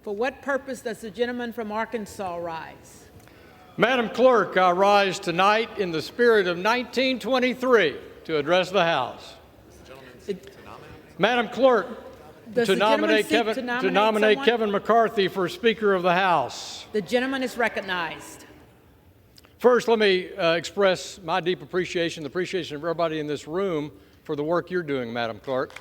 For what purpose does the gentleman from Arkansas rise? Madam Clerk, I rise tonight in the spirit of 1923 to address the House. Madam Clerk, to nominate Kevin McCarthy for Speaker of the House. The gentleman is recognized. First, let me express my deep appreciation, the appreciation of everybody in this room for the work you're doing, Madam Clerk.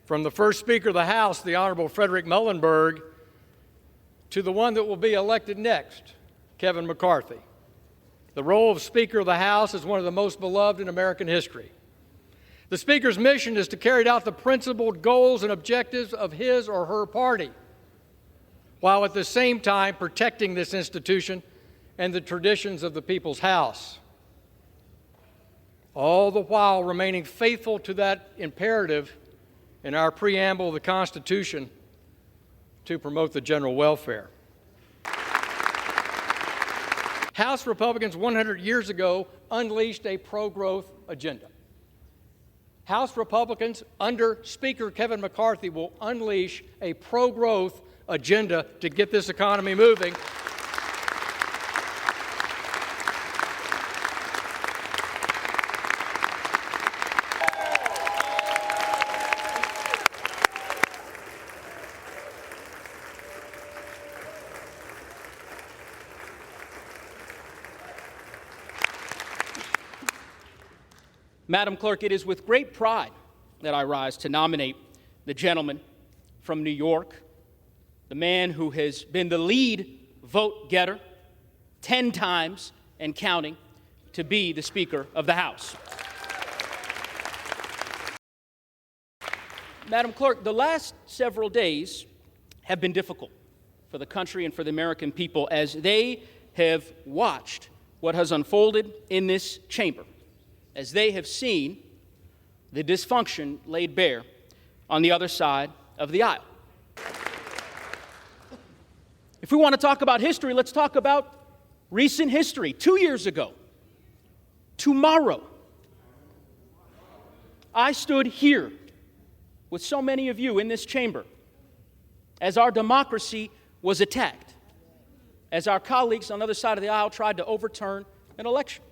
From the first Speaker of the House, the Honorable Frederick Muhlenberg, to the one that will be elected next, Kevin McCarthy. The role of Speaker of the House is one of the most beloved in American history. The Speaker's mission is to carry out the principled goals and objectives of his or her party, while at the same time protecting this institution and the traditions of the People's House. All the while remaining faithful to that imperative in our preamble of the Constitution to promote the general welfare. House Republicans 100 years ago unleashed a pro-growth agenda. House Republicans under Speaker Kevin McCarthy will unleash a pro-growth agenda to get this economy moving. Madam Clerk, it is with great pride that I rise to nominate the gentleman from New York, the man who has been the lead vote getter 10 times and counting, to be the Speaker of the House. Madam Clerk, the last several days have been difficult for the country and for the American people as they have watched what has unfolded in this chamber, as they have seen the dysfunction laid bare on the other side of the aisle. If we want to talk about history, let's talk about recent history. 2 years ago, tomorrow, I stood here with so many of you in this chamber as our democracy was attacked, as our colleagues on the other side of the aisle tried to overturn an election.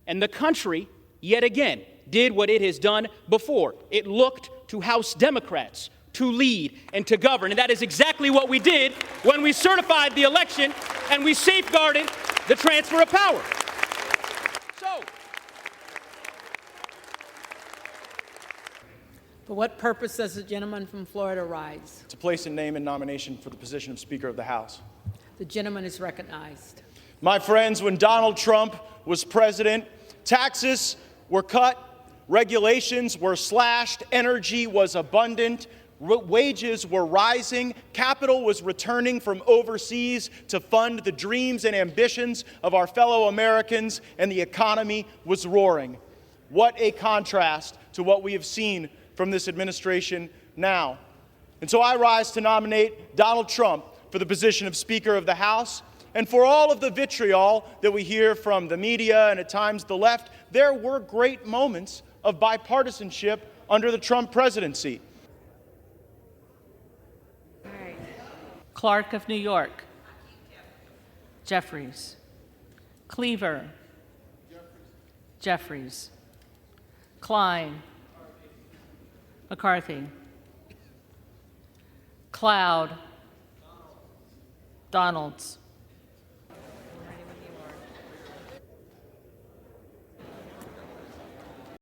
And the country, yet again, did what it has done before. It looked to House Democrats to lead and to govern. And that is exactly what we did when we certified the election and we safeguarded the transfer of power. So, For what purpose does the gentleman from Florida rise? To place a name in nomination for the position of Speaker of the House. The gentleman is recognized. My friends, when Donald Trump was president, taxes were cut, regulations were slashed, energy was abundant, wages were rising, capital was returning from overseas to fund the dreams and ambitions of our fellow Americans, and the economy was roaring. What a contrast to what we have seen from this administration now. And so I rise to nominate Donald Trump for the position of Speaker of the House. And for all of the vitriol that we hear from the media and at times the left, there were great moments of bipartisanship under the Trump presidency. All right. Clark of New York. Jeffries. Cleaver. Jeffries. Klein. McCarthy. Cloud. Donalds.